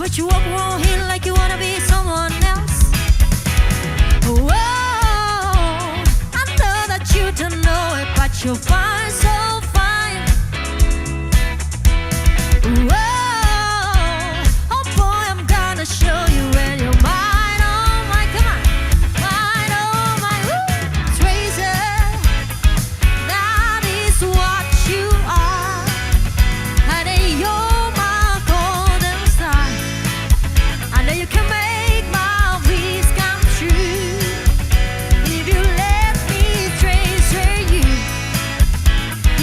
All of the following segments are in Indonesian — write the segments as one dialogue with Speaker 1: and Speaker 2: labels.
Speaker 1: But you walk around here like you wanna be someone else. Whoa, I know that you don't know it, but you're fine, so fine. Whoa, oh boy, I'm gonna show you when you're mine, oh my, come on. Mine, oh my, woo. Treasure, that is what you are. Honey, you're my golden star. I know you can make my wish come true. If you let me treasure you.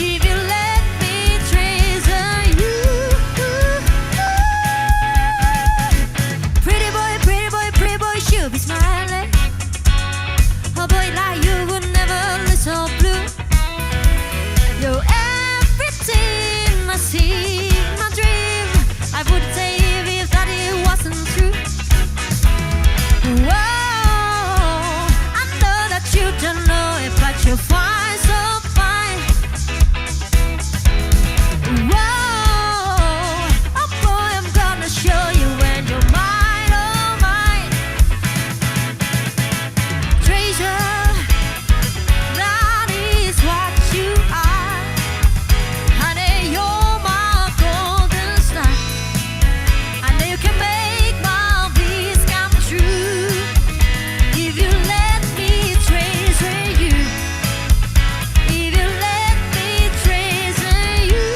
Speaker 1: If you let me treasure you. Pretty boy, should be smiling. A boy like you would never look so blue. You're everything I see in my dream. I would say if that it wasn't true. Whoa, I know that you don't know it, but you're fine, so fine. Whoa, oh boy, I'm gonna show you when you're mine, oh mine. Treasure, that is what you are. Honey, you're my golden star. I know you can make my wish come true. If you let me treasure you. If you let me treasure you.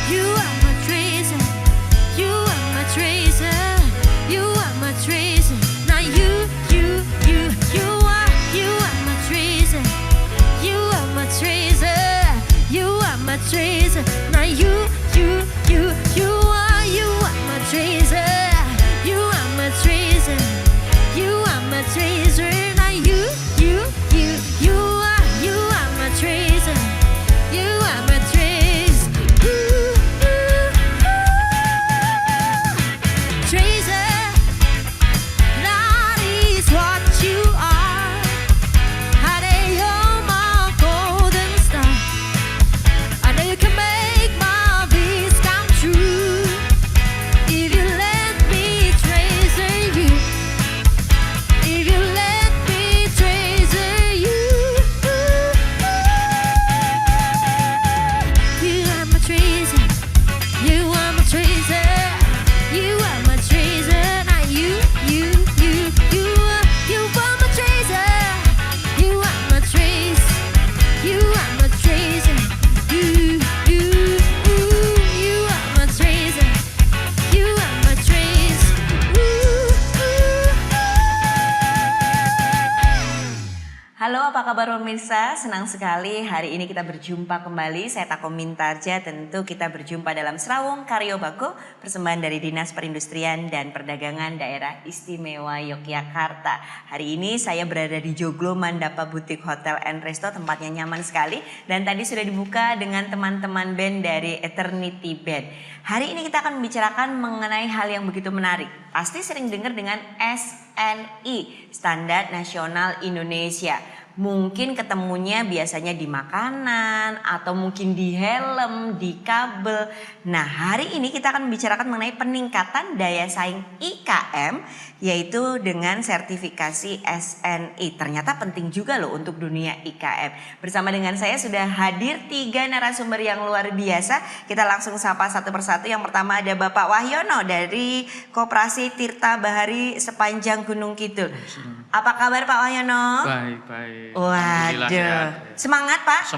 Speaker 1: You are my treasure. You are my treasure. You are my treasure. Now you are my treasure. You are my treasure. You are my treasure. Now you are my treasure. You are my treasure. You are my treasure. Now you are my treasure. You are my treasure. Treasure, that is what you are. Honey, you're my golden star. I know you can make my wish come true. If you let me treasure you. If you let me treasure you. You are my treasure. You are my treasure. You are my treasure. Now you are my treasure. You are my treasure. You are my treasure. You are my treasure. You are my treasure.
Speaker 2: Halo, apa kabar pemirsa? Senang sekali hari ini kita berjumpa kembali. Saya Tako Mintarja, tentu kita berjumpa dalam Serawung Karyo Bako, persembahan dari Dinas Perindustrian dan Perdagangan Daerah Istimewa Yogyakarta. Hari ini saya berada di Joglo Mandapa Boutique Hotel and Resto, tempatnya nyaman sekali. Dan tadi sudah dibuka dengan teman-teman band dari Eternity Band. Hari ini kita akan membicarakan mengenai hal yang begitu menarik. Pasti sering dengar dengan SNI, Standar Nasional Indonesia. Mungkin ketemunya biasanya di makanan atau mungkin di helm, di kabel. Nah, hari ini kita akan membicarakan mengenai peningkatan daya saing IKM, yaitu dengan sertifikasi SNI. Ternyata penting juga loh untuk dunia IKM. Bersama dengan saya sudah hadir 3 narasumber yang luar biasa. Kita langsung sapa satu persatu. Yang pertama ada Bapak Wahyono dari Koperasi Tirta Bahari Sepanjang Gunung Kidul. Apa kabar Pak Wahyono?
Speaker 3: Baik.
Speaker 2: Waduh, semangat Pak?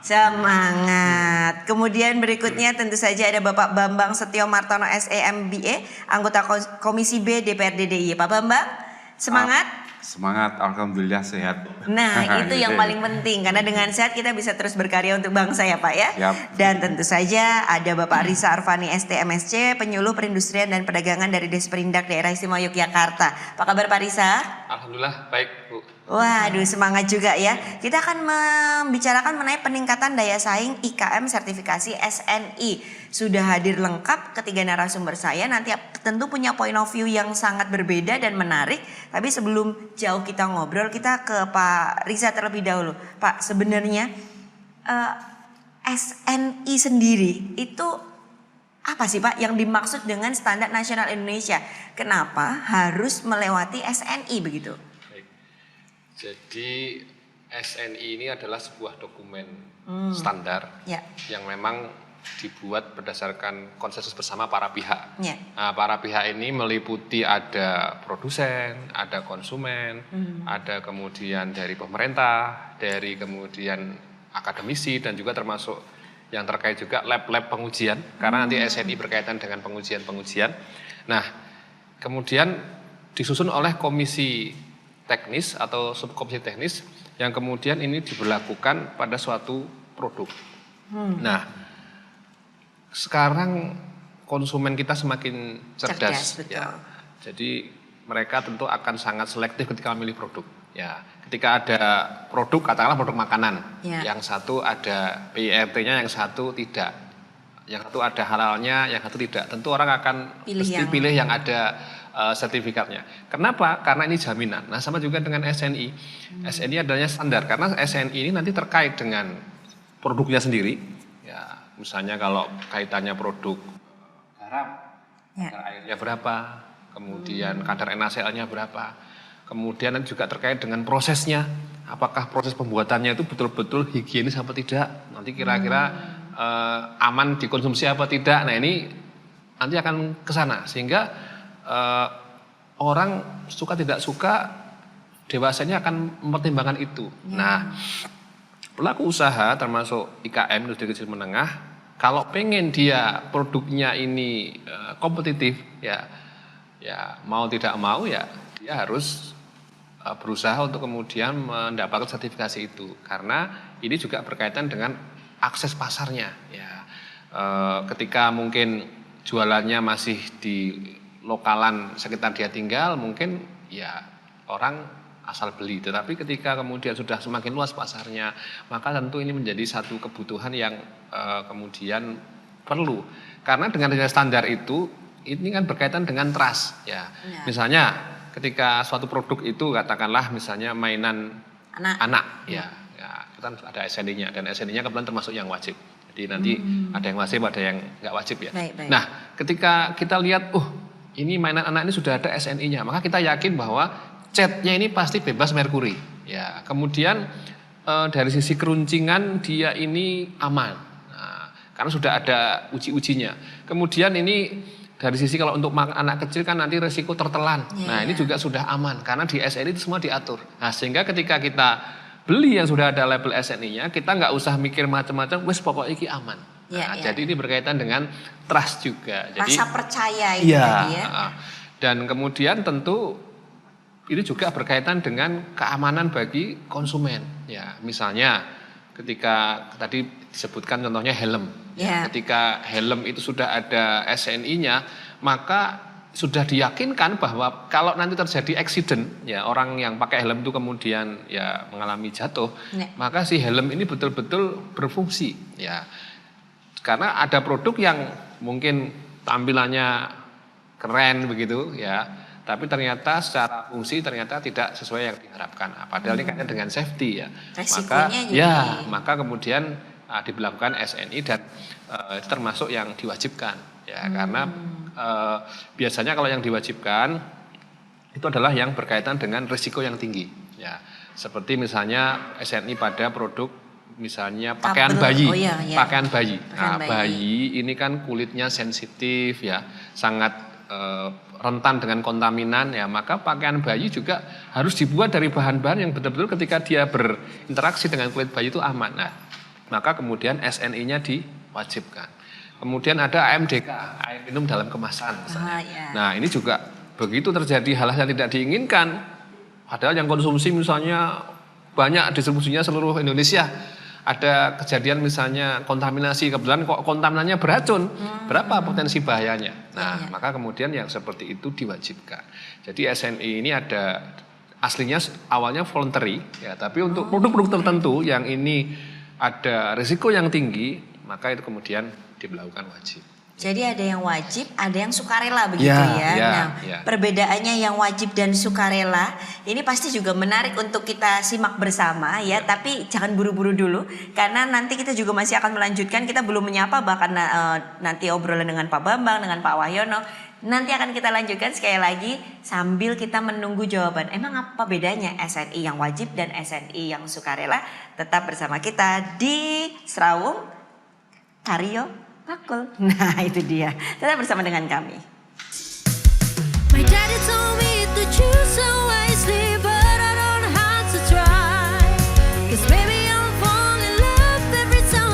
Speaker 2: Semangat. Kemudian berikutnya tentu saja ada Bapak Bambang Setio Martono SE MBA, anggota Komisi B DPRD DIY. Pak Bambang, semangat?
Speaker 4: Semangat, alhamdulillah sehat.
Speaker 2: Nah, itu yang paling penting karena dengan sehat kita bisa terus berkarya untuk bangsa ya Pak ya.
Speaker 4: Yap.
Speaker 2: Dan tentu saja ada Bapak Risa Arfani ST MSc, penyuluh perindustrian dan perdagangan dari Desperindak Daerah Istimewa Yogyakarta. Apa kabar Pak Risa?
Speaker 3: Alhamdulillah baik Bu.
Speaker 2: Waduh, semangat juga ya. Kita akan membicarakan mengenai peningkatan daya saing IKM sertifikasi SNI. Sudah hadir lengkap ketiga narasumber saya. Nanti tentu punya point of view yang sangat berbeda dan menarik. Tapi sebelum jauh kita ngobrol, kita ke Pak Risa terlebih dahulu. Pak, sebenarnya SNI sendiri itu Apa sih Pak yang dimaksud dengan standar nasional Indonesia? Kenapa harus melewati SNI begitu?
Speaker 5: Baik. Jadi SNI ini adalah sebuah dokumen standar
Speaker 2: Ya.
Speaker 5: yang memang dibuat berdasarkan konsensus bersama para pihak.
Speaker 2: Ya.
Speaker 5: Nah, para pihak ini meliputi ada produsen, ada konsumen, ada kemudian dari pemerintah, dari kemudian akademisi, dan juga termasuk yang terkait juga lab-lab pengujian, karena nanti SNI berkaitan dengan pengujian-pengujian. Nah, kemudian disusun oleh komisi teknis atau subkomisi teknis yang kemudian ini diberlakukan pada suatu produk. Nah, sekarang konsumen kita semakin cerdas,
Speaker 2: betul.
Speaker 5: ya. Jadi mereka tentu akan sangat selektif ketika memilih produk. Ya, ketika ada produk, katakanlah produk makanan,
Speaker 2: Ya.
Speaker 5: yang satu ada PIRT-nya, yang satu tidak, yang satu ada halalnya, yang satu tidak. Tentu orang akan pilih yang ada sertifikatnya. Kenapa? Karena ini jaminan. Nah, sama juga dengan SNI. SNI adanya standar karena SNI ini nanti terkait dengan produknya sendiri. Ya, misalnya kalau kaitannya produk garam,
Speaker 2: Ya.
Speaker 5: kadar airnya berapa, kemudian kadar NaCl-nya berapa. Kemudian juga terkait dengan prosesnya, apakah proses pembuatannya itu betul-betul higienis apa tidak, nanti kira-kira aman dikonsumsi apa tidak. Nah, ini nanti akan ke sana sehingga orang suka tidak suka dewasanya akan mempertimbangkan itu. Nah, pelaku usaha termasuk IKM, industri kecil menengah, kalau pengen dia produknya ini kompetitif, ya mau tidak mau ya dia harus berusaha untuk kemudian mendapatkan sertifikasi itu, karena ini juga berkaitan dengan akses pasarnya. Ya, ketika mungkin jualannya masih di lokalan sekitar dia tinggal, mungkin ya orang asal beli. Tetapi ketika kemudian sudah semakin luas pasarnya, maka tentu ini menjadi satu kebutuhan yang kemudian perlu. Karena dengan standar itu, ini kan berkaitan dengan trust. Ya, misalnya ketika suatu produk itu katakanlah misalnya mainan anak, ya kita ada SNI-nya, dan SNI-nya kebetulan termasuk yang wajib. Jadi nanti ada yang wajib, ada yang nggak wajib ya.
Speaker 2: Baik.
Speaker 5: Nah, ketika kita lihat, ini mainan anak ini sudah ada SNI-nya, maka kita yakin bahwa catnya ini pasti bebas merkuri. Ya, kemudian dari sisi keruncingan dia ini aman, karena sudah ada uji-ujinya. Kemudian ini dari sisi kalau untuk anak kecil kan nanti resiko tertelan. Nah, ini juga sudah aman karena di SNI itu semua diatur. Nah, sehingga ketika kita beli yang sudah ada label SNI-nya, kita nggak usah mikir macam-macam, wes pokoknya ini aman. Jadi ini berkaitan dengan trust juga. Jadi,
Speaker 2: rasa percaya itu tadi ya.
Speaker 5: Dan kemudian tentu itu juga berkaitan dengan keamanan bagi konsumen. Ya, misalnya ketika tadi disebutkan contohnya helm. Ya, ketika helm itu sudah ada SNI-nya, maka sudah diyakinkan bahwa kalau nanti terjadi accident, ya orang yang pakai helm itu kemudian ya mengalami jatuh, maka si helm ini betul-betul berfungsi. Ya, karena ada produk yang mungkin tampilannya keren begitu, ya, tapi ternyata secara fungsi ternyata tidak sesuai yang diharapkan. Padahal ini kaitannya dengan safety ya. Maka kemudian diberlakukan SNI dan itu termasuk yang diwajibkan ya, karena biasanya kalau yang diwajibkan itu adalah yang berkaitan dengan risiko yang tinggi ya, seperti misalnya SNI pada produk misalnya pakaian bayi. Pakaian bayi. Nah, bayi ini kan kulitnya sensitif ya, sangat rentan dengan kontaminan ya, maka pakaian bayi juga harus dibuat dari bahan-bahan yang betul-betul ketika dia berinteraksi dengan kulit bayi itu aman. Nah, maka kemudian SNI-nya diwajibkan. Kemudian ada AMDK, air minum dalam kemasan misalnya. Nah, ini juga begitu terjadi hal-hal yang tidak diinginkan, padahal yang konsumsi misalnya banyak distribusinya seluruh Indonesia, ada kejadian misalnya kontaminasi, kebetulan kok kontaminannya beracun, berapa potensi bahayanya. Nah, maka kemudian yang seperti itu diwajibkan. Jadi SNI ini ada aslinya awalnya voluntary ya, tapi untuk produk-produk tertentu yang ini ada risiko yang tinggi, maka itu kemudian diberlakukan wajib.
Speaker 2: Jadi ada yang wajib, ada yang sukarela begitu
Speaker 5: Ya,
Speaker 2: ya.
Speaker 5: ya,
Speaker 2: Nah,
Speaker 5: ya.
Speaker 2: perbedaannya yang wajib dan sukarela ini pasti juga menarik untuk kita simak bersama ya. Tapi jangan buru-buru dulu karena nanti kita juga masih akan melanjutkan. Kita belum menyapa bahkan nanti obrolan dengan Pak Bambang, dengan Pak Wahyono. Nanti akan kita lanjutkan sekali lagi sambil kita menunggu jawaban. Emang apa bedanya SNI yang wajib dan SNI yang sukarela? Tetap bersama kita di Serawung Karyo Bakul. Nah itu dia. Tetap bersama dengan kami.
Speaker 1: My daddy told me to choose so wisely, but I don't know how to try. 'Cause baby I'm falling in love every time.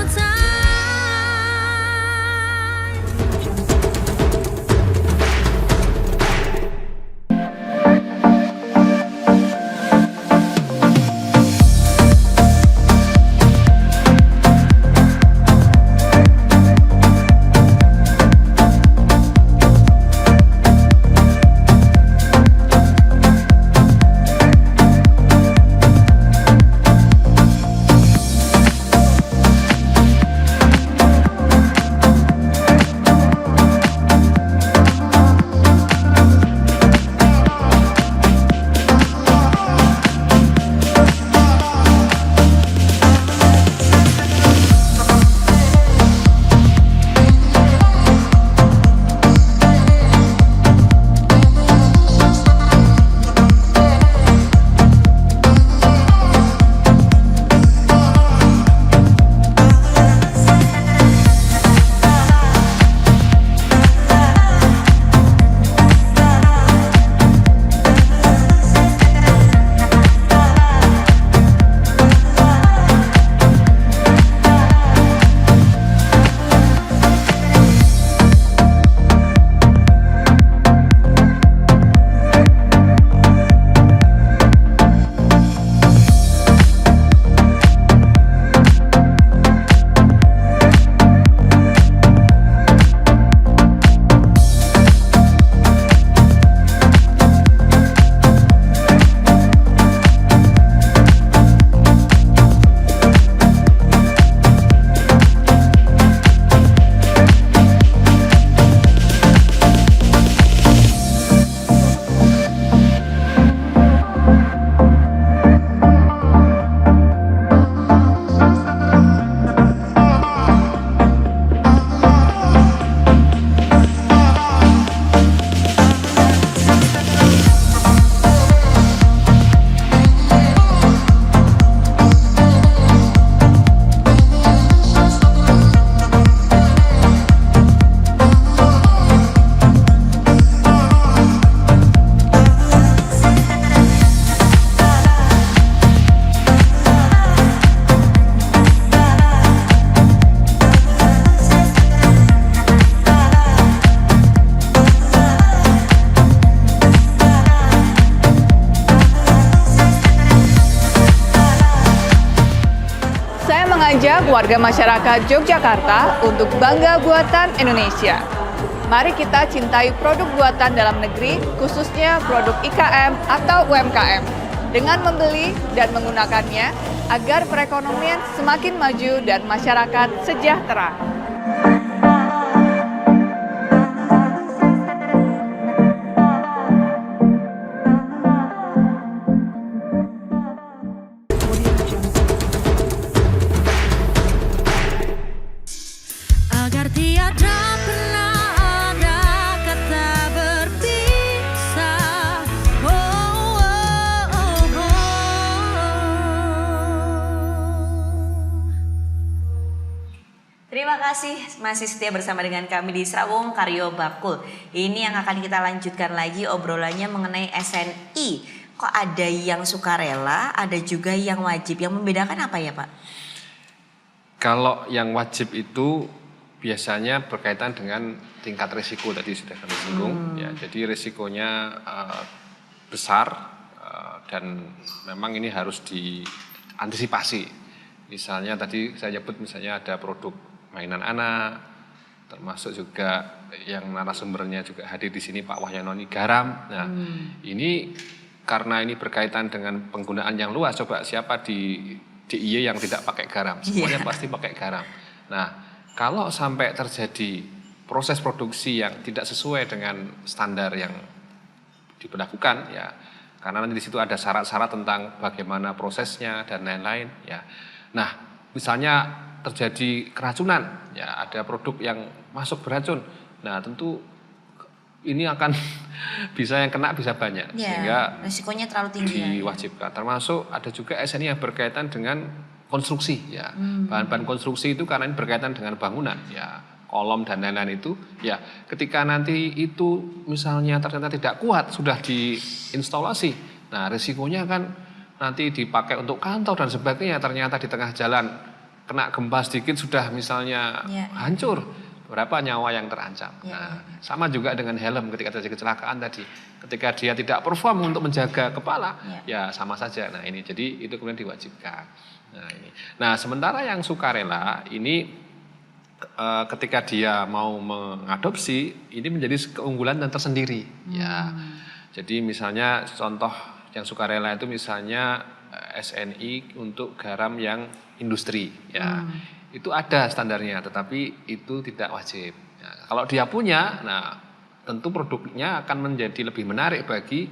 Speaker 6: mengajak warga masyarakat Yogyakarta untuk bangga buatan Indonesia. Mari kita cintai produk buatan dalam negeri, khususnya produk IKM atau UMKM, dengan membeli dan menggunakannya agar perekonomian semakin maju dan masyarakat sejahtera.
Speaker 1: Agar tiada pernah ada kata berpisah. Oh, oh, oh, oh.
Speaker 2: Terima kasih masih setia bersama dengan kami di Serawung Karyo Bakul. Ini yang akan kita lanjutkan lagi obrolannya mengenai SNI. Kok ada yang sukarela, ada juga yang wajib. Yang membedakan apa ya Pak?
Speaker 5: Kalau yang wajib itu biasanya berkaitan dengan tingkat risiko tadi sudah kami singgung. Ya, jadi risikonya besar dan memang ini harus diantisipasi. Misalnya tadi saya nyebut misalnya ada produk mainan anak, termasuk juga yang narasumbernya juga hadir di sini Pak Wahyono garam. Nah, ini karena ini berkaitan dengan penggunaan yang luas. Coba siapa di DIY yang tidak pakai garam? Semuanya pasti pakai garam. Nah, kalau sampai terjadi proses produksi yang tidak sesuai dengan standar yang diberlakukan ya, karena nanti di situ ada syarat-syarat tentang bagaimana prosesnya dan lain-lain ya. Nah, misalnya terjadi keracunan ya, ada produk yang masuk beracun. Nah, tentu ini akan bisa yang kena bisa banyak sehingga
Speaker 2: risikonya terlalu tinggi.
Speaker 5: Diwajibkan. Termasuk ada juga SNI yang berkaitan dengan konstruksi ya. Bahan-bahan konstruksi itu karena ini berkaitan dengan bangunan ya. Kolom dan lain-lain itu ya, ketika nanti itu misalnya ternyata tidak kuat sudah diinstalasi, nah risikonya kan nanti dipakai untuk kantor dan sebagainya, ternyata di tengah jalan kena gempa sedikit sudah misalnya hancur, berapa nyawa yang terancam. Nah sama juga dengan helm ketika terjadi kecelakaan tadi, ketika dia tidak perform untuk menjaga kepala ya sama saja. Nah ini jadi itu kemudian diwajibkan. Nah sementara yang sukarela ini ketika dia mau mengadopsi ini menjadi keunggulan dan tersendiri ya. Jadi misalnya contoh yang sukarela itu misalnya SNI untuk garam yang industri ya. Itu ada standarnya tetapi itu tidak wajib. Ya, kalau dia punya, nah tentu produknya akan menjadi lebih menarik bagi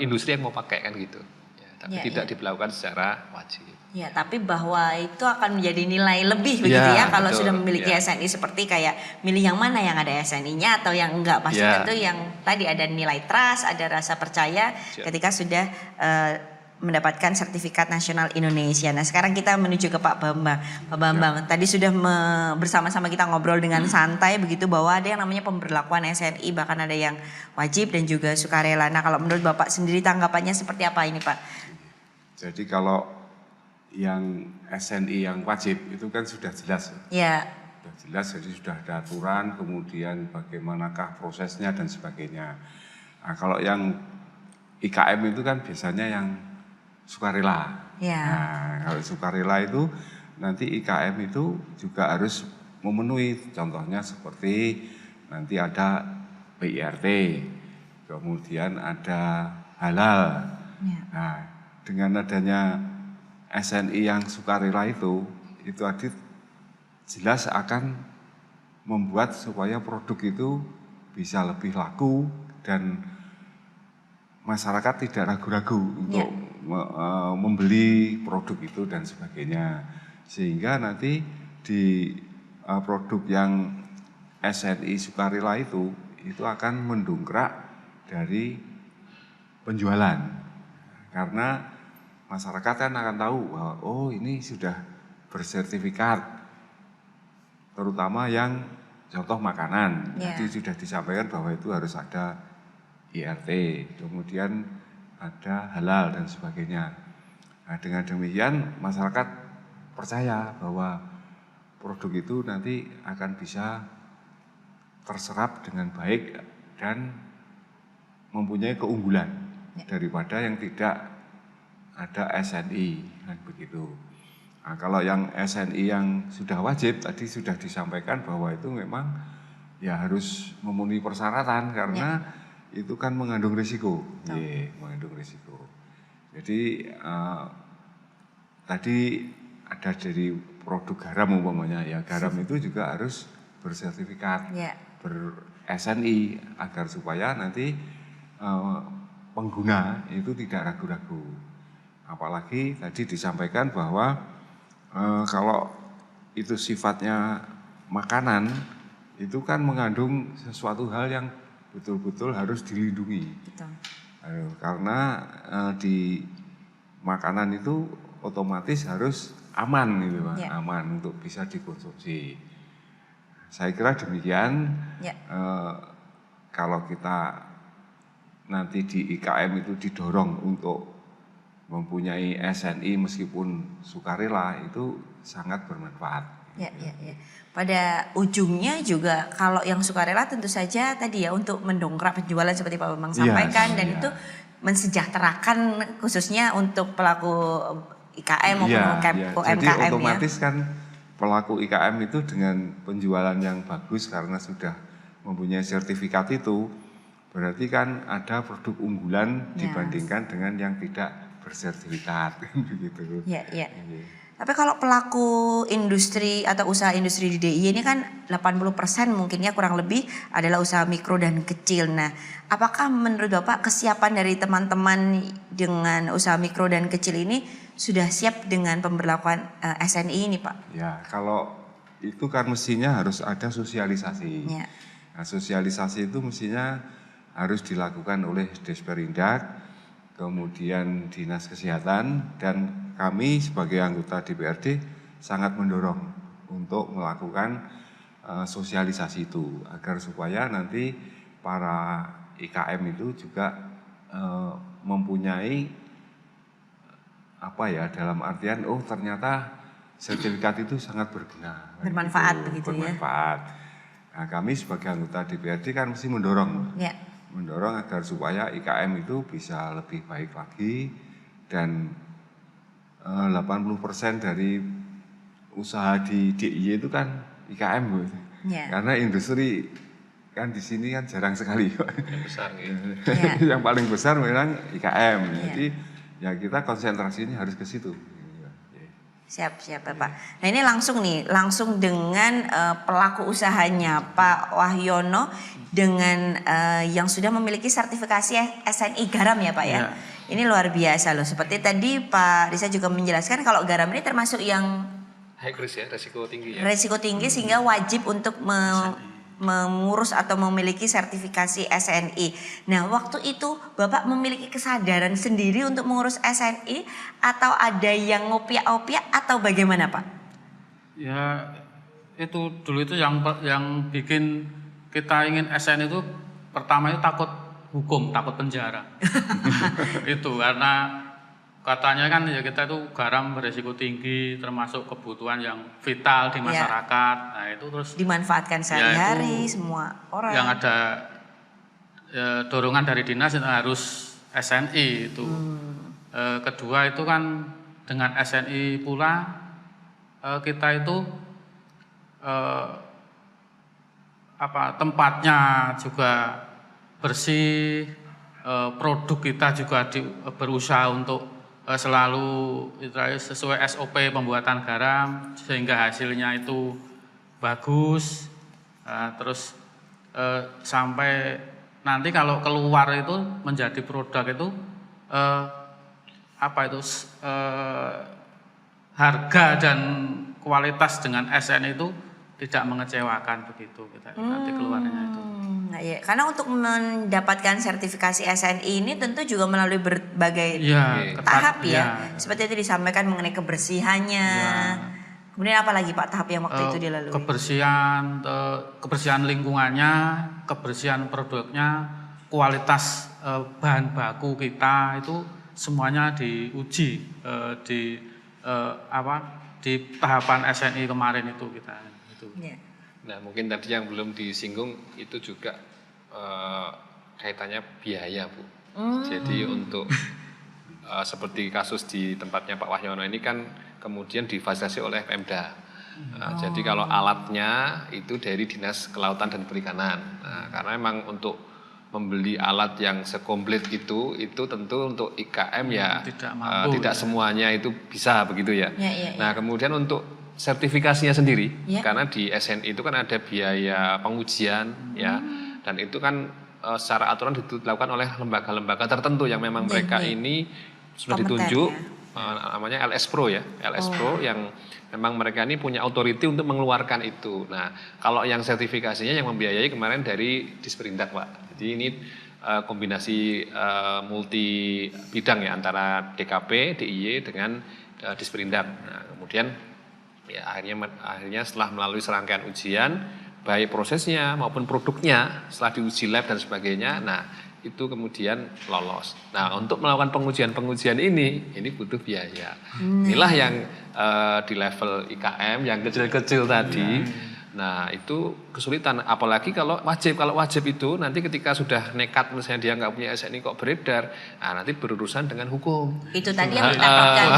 Speaker 5: industri yang mau pakai kan gitu. Ya, tapi tidak diberlakukan secara wajib.
Speaker 2: Ya, tapi bahwa itu akan menjadi nilai lebih begitu ya kalau
Speaker 5: betul,
Speaker 2: sudah memiliki SNI, seperti kayak milih yang mana yang ada SNI-nya atau yang enggak. Pasti tentu yang tadi ada nilai trust, ada rasa percaya ketika sudah mendapatkan sertifikat nasional Indonesia. Nah, sekarang kita menuju ke Pak Bambang. Pak Bambang, tadi sudah bersama-sama kita ngobrol dengan santai begitu bahwa ada yang namanya pemberlakuan SNI, bahkan ada yang wajib dan juga sukarela. Nah, kalau menurut Bapak sendiri tanggapannya seperti apa ini, Pak?
Speaker 4: Jadi kalau yang SNI yang wajib itu kan sudah jelas.
Speaker 2: Ya.
Speaker 4: Sudah jelas, jadi sudah ada aturan, kemudian bagaimanakah prosesnya dan sebagainya. Nah, kalau yang IKM itu kan biasanya yang sukarela.
Speaker 2: Ya.
Speaker 4: Nah, kalau sukarela itu nanti IKM itu juga harus memenuhi, contohnya seperti nanti ada PIRT, kemudian ada halal.
Speaker 2: Ya.
Speaker 4: Nah, dengan adanya SNI yang sukarela itu tadi jelas akan membuat supaya produk itu bisa lebih laku dan masyarakat tidak ragu-ragu untuk membeli produk itu dan sebagainya. Sehingga nanti di produk yang SNI sukarela itu akan mendongkrak dari penjualan. Karena masyarakat kan akan tahu bahwa oh ini sudah bersertifikat, terutama yang contoh makanan. Jadi sudah disampaikan bahwa itu harus ada IRT, kemudian ada halal dan sebagainya. Nah, dengan demikian masyarakat percaya bahwa produk itu nanti akan bisa terserap dengan baik dan mempunyai keunggulan daripada yang tidak ada SNI kan begitu. Nah, kalau yang SNI yang sudah wajib tadi sudah disampaikan bahwa itu memang ya harus memenuhi persyaratan karena itu kan mengandung risiko. Mengandung risiko. Jadi tadi ada dari produk garam umpamanya ya, garam itu juga harus bersertifikat, ber-SNI agar supaya nanti pengguna itu tidak ragu-ragu. Apalagi tadi disampaikan bahwa kalau itu sifatnya makanan, itu kan mengandung sesuatu hal yang betul-betul harus dilindungi.
Speaker 2: Betul.
Speaker 4: Karena di makanan itu otomatis harus aman gitu Pak, aman untuk bisa dikonsumsi. Saya kira demikian. Kalau kita nanti di IKM itu didorong untuk mempunyai SNI meskipun sukarela itu sangat bermanfaat.
Speaker 2: Pada ujungnya juga kalau yang sukarela tentu saja tadi ya untuk mendongkrak penjualan seperti Pak Bambang sampaikan dan itu mensejahterakan khususnya untuk pelaku IKM maupun UMKM.
Speaker 4: Jadi otomatis kan pelaku IKM itu dengan penjualan yang bagus karena sudah mempunyai sertifikat itu berarti kan ada produk unggulan dibandingkan dengan yang tidak bersertifikat begitu.
Speaker 2: Tapi kalau pelaku industri atau usaha industri di DIY ini kan 80% mungkinnya kurang lebih adalah usaha mikro dan kecil. Nah, apakah menurut Bapak kesiapan dari teman-teman dengan usaha mikro dan kecil ini sudah siap dengan pemberlakuan SNI ini, Pak?
Speaker 4: Ya, kalau itu kan mestinya harus ada sosialisasi.
Speaker 2: Ya.
Speaker 4: Nah, sosialisasi itu mestinya harus dilakukan oleh Desperindak, kemudian Dinas Kesehatan, dan kami sebagai anggota DPRD sangat mendorong untuk melakukan sosialisasi itu agar supaya nanti para IKM itu juga mempunyai apa ya, dalam artian oh ternyata sertifikat itu sangat berguna,
Speaker 2: Bermanfaat begitu ya.
Speaker 4: bermanfaat. Nah, kami sebagai anggota DPRD kan mesti mendorong,
Speaker 2: Ya.
Speaker 4: mendorong agar supaya IKM itu bisa lebih baik lagi, dan 80% dari usaha di DIY itu kan IKM, Bu.
Speaker 2: Ya.
Speaker 4: Karena industri kan di sini kan jarang sekali.
Speaker 5: Yang besar gitu.
Speaker 2: Ya.
Speaker 4: Yang paling besar memang IKM.
Speaker 2: Ya.
Speaker 4: Jadi ya kita konsentrasinya harus ke situ.
Speaker 2: Siap Bapak. Nah ini langsung dengan pelaku usahanya Pak Wahyono dengan yang sudah memiliki sertifikasi SNI garam ya Pak ya. Ini luar biasa loh. Seperti tadi Pak Risa juga menjelaskan kalau garam ini termasuk yang
Speaker 5: High risk ya, resiko tinggi ya.
Speaker 2: resiko tinggi sehingga wajib untuk mengurus atau memiliki sertifikasi SNI. Nah waktu itu Bapak memiliki kesadaran sendiri untuk mengurus SNI atau ada yang ngopiak-opiak atau bagaimana Pak?
Speaker 3: Ya itu dulu itu yang bikin kita ingin SN itu pertama itu takut hukum, takut penjara. Itu karena katanya kan ya kita itu garam beresiko tinggi termasuk kebutuhan yang vital di masyarakat. Nah itu terus
Speaker 2: dimanfaatkan sehari-hari semua orang.
Speaker 3: Yang ada dorongan dari dinas itu harus SNI itu. Kedua itu kan dengan SNI pula kita itu tempatnya juga bersih, produk kita juga berusaha untuk selalu sesuai SOP pembuatan garam sehingga hasilnya itu bagus. Terus sampai nanti kalau keluar itu menjadi produk itu harga dan kualitas dengan SN itu tidak mengecewakan begitu kita nanti keluarnya itu.
Speaker 2: Nah, ya. Karena untuk mendapatkan sertifikasi SNI ini tentu juga melalui berbagai tahap ya. Seperti itu disampaikan mengenai kebersihannya. Kemudian apa lagi Pak tahap yang waktu itu dilalui?
Speaker 3: Kebersihan lingkungannya, kebersihan produknya, kualitas bahan baku kita itu semuanya diuji di tahapan SNI kemarin itu kita.
Speaker 2: Ya.
Speaker 5: Nah mungkin tadi yang belum disinggung itu juga kaitannya biaya Bu. Jadi untuk seperti kasus di tempatnya Pak Wahyono ini kan kemudian difasilitasi oleh Pemda. Jadi kalau alatnya itu dari Dinas Kelautan dan Perikanan. Nah, karena memang untuk membeli alat yang sekomplit itu tentu untuk IKM ya tidak semuanya itu bisa begitu ya. Nah kemudian untuk sertifikasinya sendiri, karena di SNI itu kan ada biaya pengujian ya, dan itu kan secara aturan dilakukan oleh lembaga-lembaga tertentu yang memang mereka ini sudah ditunjuk, namanya LS Pro ya, LS Pro yang memang mereka ini punya authority untuk mengeluarkan itu. Nah kalau yang sertifikasinya yang membiayai kemarin dari Disperindak Pak, jadi ini kombinasi multi bidang ya antara DKP, DIY dengan Disperindak. Nah kemudian ya akhirnya setelah melalui serangkaian ujian baik prosesnya maupun produknya setelah diuji lab dan sebagainya, nah itu kemudian lolos. Nah untuk melakukan pengujian ini butuh biaya. Inilah yang di level IKM yang kecil-kecil tadi. Nah itu kesulitan, apalagi kalau wajib itu nanti ketika sudah nekat misalnya dia nggak punya SNI kok beredar, nah nanti berurusan dengan hukum.
Speaker 2: Itu tadi yang ditakutkan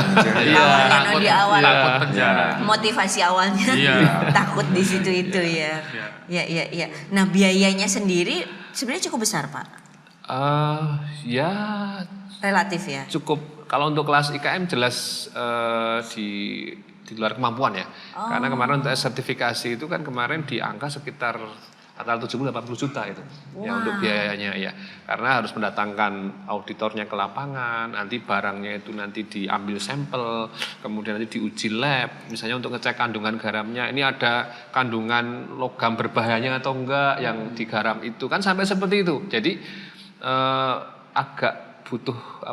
Speaker 2: awalnya di awal
Speaker 3: takut penjara.
Speaker 2: Motivasi awalnya takut di situ itu ya. Ya. Nah biayanya sendiri sebenarnya cukup besar Pak.
Speaker 5: Ya
Speaker 2: relatif ya.
Speaker 5: Cukup kalau untuk kelas IKM jelas di di luar kemampuan ya. Karena kemarin untuk sertifikasi itu kan kemarin di angka sekitar antara 70-80 juta itu ya untuk biayanya ya. Karena harus mendatangkan auditornya ke lapangan, nanti barangnya itu nanti diambil sampel, kemudian nanti diuji lab, misalnya untuk ngecek kandungan garamnya, ini ada kandungan logam berbahayanya atau enggak yang di garam itu, kan sampai seperti itu. Jadi agak butuh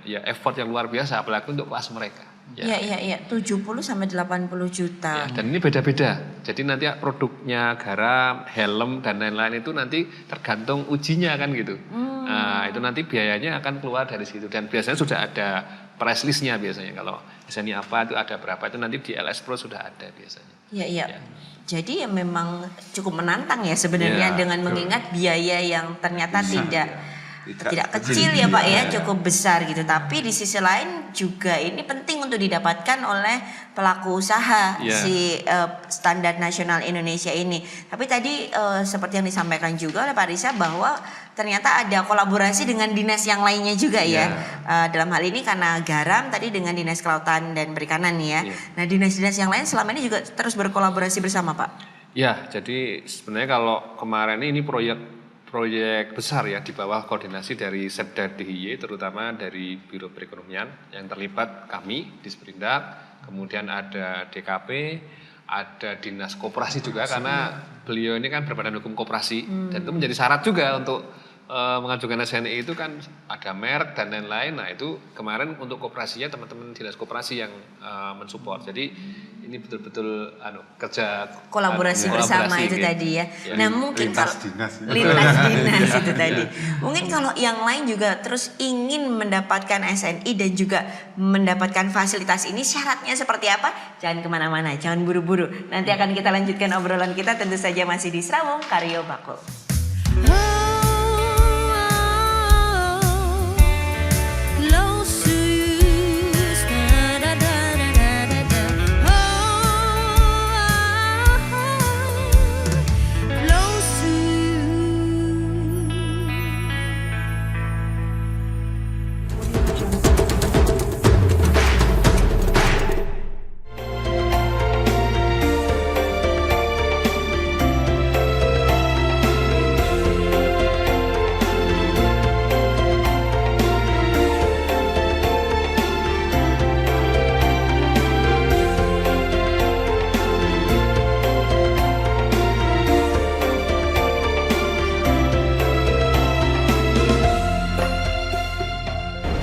Speaker 5: ya effort yang luar biasa apalagi untuk kelas mereka.
Speaker 2: Iya, 70 sampai 80 juta.
Speaker 5: Ya, dan ini beda-beda. Jadi nanti produknya garam, helm dan lain-lain itu nanti tergantung ujinya kan gitu. Nah, itu nanti biayanya akan keluar dari situ dan biasanya sudah ada price list-nya biasanya. Kalau misalnya apa itu ada berapa itu nanti di LS Pro sudah ada biasanya.
Speaker 2: Iya. Jadi ya memang cukup menantang ya sebenarnya dengan mengingat biaya yang ternyata tidak kecil ya Pak ya, cukup besar gitu. Tapi di sisi lain juga ini penting untuk didapatkan oleh pelaku usaha si standar nasional Indonesia ini. Tapi tadi seperti yang disampaikan juga oleh Pak Risa bahwa ternyata ada kolaborasi dengan dinas yang lainnya juga ya. Dalam hal ini karena garam tadi dengan Dinas Kelautan dan Perikanan ya. Nah dinas-dinas yang lain selama ini juga terus berkolaborasi bersama Pak?
Speaker 5: Ya, jadi sebenarnya kalau kemarin ini proyek besar ya di bawah koordinasi dari Setda DIY terutama dari Biro Perekonomian yang terlibat kami di Sperindak, kemudian ada DKP, ada Dinas Koperasi juga karena beliau ini kan berbadan hukum koperasi dan itu menjadi syarat juga untuk mengajukan SNI itu kan ada merek dan lain-lain. Nah itu kemarin untuk koperasinya teman-teman dinas koperasi yang mensupport. Jadi ini betul-betul kerja
Speaker 2: kolaborasi bersama itu gitu. Tadi ya. Nah mungkin
Speaker 4: lintas
Speaker 2: dinas itu tadi. Mungkin kalau yang lain juga terus ingin mendapatkan SNI dan juga mendapatkan fasilitas ini syaratnya seperti apa? Jangan kemana-mana, jangan buru-buru. Nanti akan kita lanjutkan obrolan kita tentu saja masih di Serawung Karyo Bakul.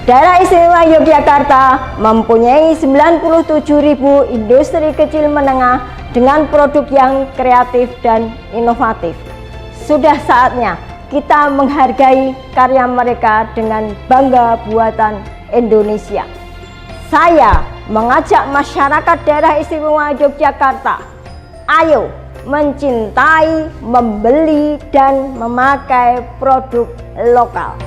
Speaker 7: Daerah Istimewa Yogyakarta mempunyai 97.000 industri kecil menengah dengan produk yang kreatif dan inovatif. Sudah saatnya kita menghargai karya mereka dengan bangga buatan Indonesia. Saya mengajak masyarakat Daerah Istimewa Yogyakarta, ayo mencintai, membeli, dan memakai produk lokal.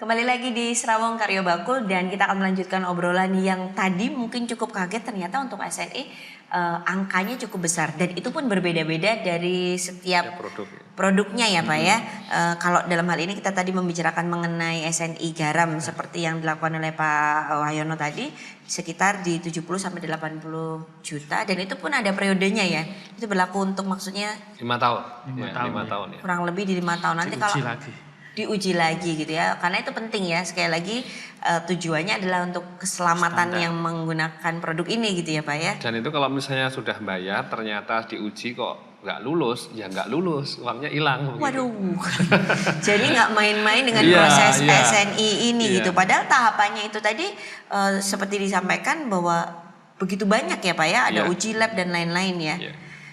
Speaker 2: Kembali lagi di Serawung Karyo Bakul dan kita akan melanjutkan obrolan yang tadi mungkin cukup kaget ternyata untuk SNI angkanya cukup besar dan itu pun berbeda-beda dari setiap produknya ya Pak ya. Kalau dalam hal ini kita tadi membicarakan mengenai SNI garam seperti yang dilakukan oleh Pak Wahyono tadi sekitar di 70 sampai 80 juta dan itu pun ada periodenya ya. Itu berlaku untuk maksudnya
Speaker 5: 5 tahun. 5 tahun ya.
Speaker 2: Kurang lebih di 5 tahun nanti kalau diuji lagi gitu ya, karena itu penting ya, sekali lagi tujuannya adalah untuk keselamatan yang menggunakan produk ini gitu ya Pak ya.
Speaker 5: Dan itu kalau misalnya sudah bayar ternyata diuji kok nggak lulus, ya nggak lulus, uangnya hilang.
Speaker 2: Waduh, jadi nggak main-main dengan proses SNI ini gitu, padahal tahapannya itu tadi seperti disampaikan bahwa begitu banyak ya Pak ya, ada uji lab dan lain-lain ya.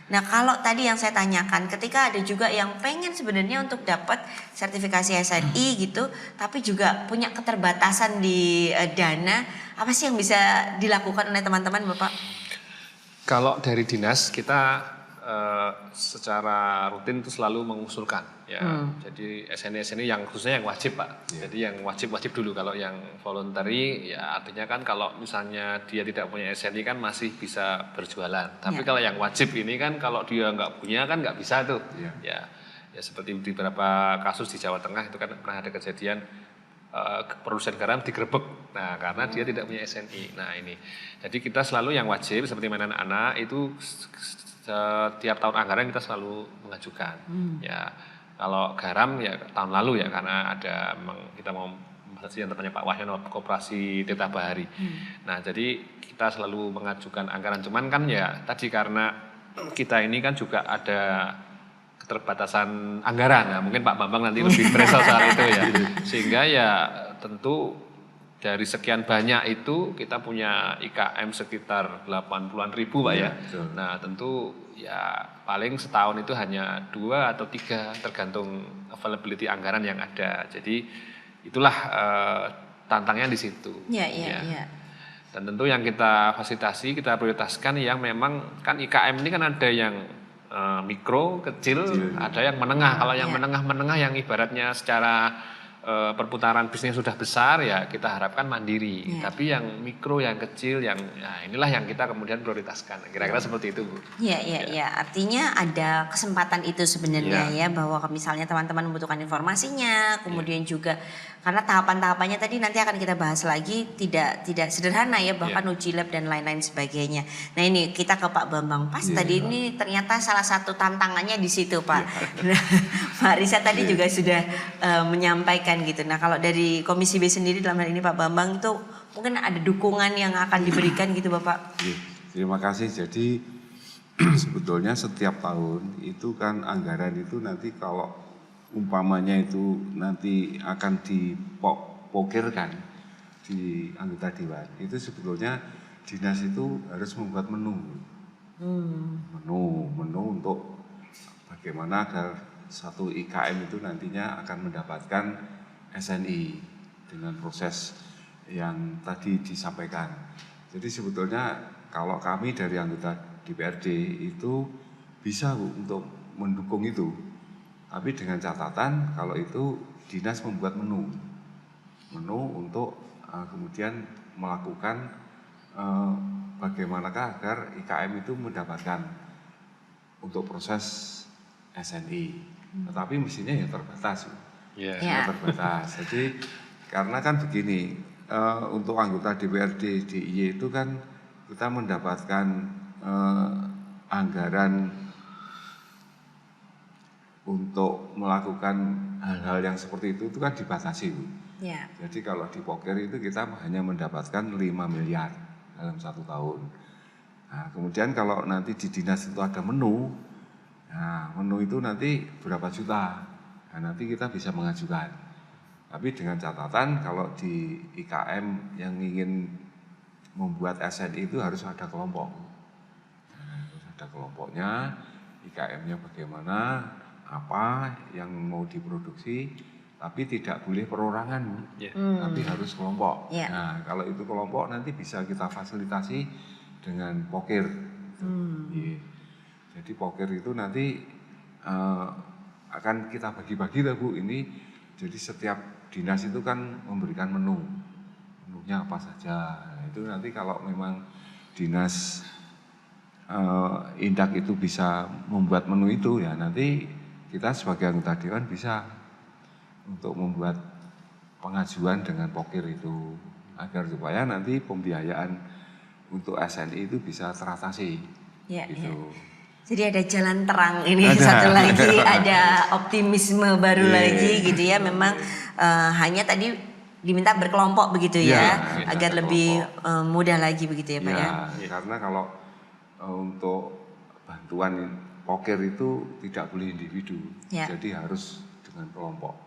Speaker 2: Nah kalau tadi yang saya tanyakan ketika ada juga yang pengen sebenarnya untuk dapat sertifikasi SNI gitu tapi juga punya keterbatasan di dana, apa sih yang bisa dilakukan oleh teman-teman Bapak?
Speaker 5: Kalau dari dinas kita secara rutin itu selalu mengusulkan ya. Jadi SNI yang khususnya yang wajib Pak. Jadi yang wajib dulu. Kalau yang voluntary ya artinya kan kalau misalnya dia tidak punya SNI kan masih bisa berjualan. Tapi kalau yang wajib ini kan kalau dia nggak punya kan nggak bisa tuh. Ya seperti di beberapa kasus di Jawa Tengah itu kan pernah ada kejadian produsen garam digerebek. Nah, karena dia tidak punya SNI. Nah, ini. Jadi kita selalu yang wajib seperti mainan anak itu setiap tahun anggaran kita selalu mengajukan. Ya, kalau garam ya tahun lalu ya karena ada kita mau membahas yang tertanya Pak Wahyono Koperasi Tirta Bahari. Nah, jadi kita selalu mengajukan anggaran. Cuman kan ya tadi karena kita ini kan juga ada keterbatasan anggaran ya, mungkin Pak Bambang nanti lebih presal soal itu ya, sehingga ya tentu dari sekian banyak itu kita punya IKM sekitar 80-an ribu Pak ya. Nah tentu ya paling setahun itu hanya 2 atau 3 tergantung availability anggaran yang ada. Jadi itulah tantangnya di situ.
Speaker 2: Iya.
Speaker 5: Dan tentu yang kita fasilitasi, kita prioritaskan yang memang kan IKM ini kan ada yang mikro, kecil, ada yang menengah. Kalau yang menengah-menengah yang ibaratnya secara perputaran bisnis sudah besar ya kita harapkan mandiri. Tapi yang mikro, yang kecil, yang ya inilah yang kita kemudian prioritaskan. Kira-kira seperti itu Bu.
Speaker 2: Iya. Artinya ada kesempatan itu sebenarnya ya bahwa misalnya teman-teman membutuhkan informasinya, kemudian juga karena tahapan-tahapannya tadi nanti akan kita bahas lagi tidak sederhana ya, bahkan uji lab dan lain-lain sebagainya. Nah ini kita ke Pak Bambang pas tadi ini ternyata salah satu tantangannya di situ Pak. Pak Risa tadi juga sudah menyampaikan gitu. Nah kalau dari Komisi B sendiri dalam hal ini Pak Bambang itu mungkin ada dukungan yang akan diberikan gitu Bapak.
Speaker 4: Terima kasih. Jadi sebetulnya setiap tahun itu kan anggaran itu nanti kalau umpamanya itu nanti akan dipokirkan di anggota dewan, itu sebetulnya dinas itu harus membuat menu untuk bagaimana agar satu IKM itu nantinya akan mendapatkan SNI dengan proses yang tadi disampaikan. Jadi sebetulnya kalau kami dari anggota DPRD itu bisa Bu, untuk mendukung itu. Tapi dengan catatan kalau itu dinas membuat menu untuk kemudian melakukan bagaimanakah agar IKM itu mendapatkan untuk proses SNI. Tetapi mestinya ya terbatas. Terbatas. Jadi karena kan begini, untuk anggota DPRD DIY itu kan kita mendapatkan anggaran untuk melakukan hal-hal yang seperti itu kan dibatasi Bu. Jadi kalau di poker itu kita hanya mendapatkan 5 miliar dalam 1 tahun. Nah, kemudian kalau nanti di dinas itu ada menu, nah menu itu nanti berapa juta, nah nanti kita bisa mengajukan. Tapi dengan catatan kalau di IKM yang ingin membuat SNI itu harus ada kelompok. Nah, harus ada kelompoknya, IKM-nya bagaimana, apa yang mau diproduksi, tapi tidak boleh perorangan, tapi harus kelompok. Nah, kalau itu kelompok nanti bisa kita fasilitasi dengan poker. Jadi poker itu nanti akan kita bagi-bagi lah Bu. Ini jadi setiap dinas itu kan memberikan menunya apa saja. Nah, itu nanti kalau memang dinas Indak itu bisa membuat menu itu ya nanti kita sebagai anggota dewan bisa untuk membuat pengajuan dengan poker itu agar supaya nanti pembiayaan untuk SNI itu bisa teratasi. Gitu.
Speaker 2: Jadi ada jalan terang ini satu lagi, ada optimisme baru lagi gitu ya. Memang hanya tadi diminta berkelompok begitu ya, agar lebih mudah lagi begitu ya Pak ya.
Speaker 4: Karena kalau untuk bantuan poker itu tidak boleh individu, jadi harus dengan kelompok.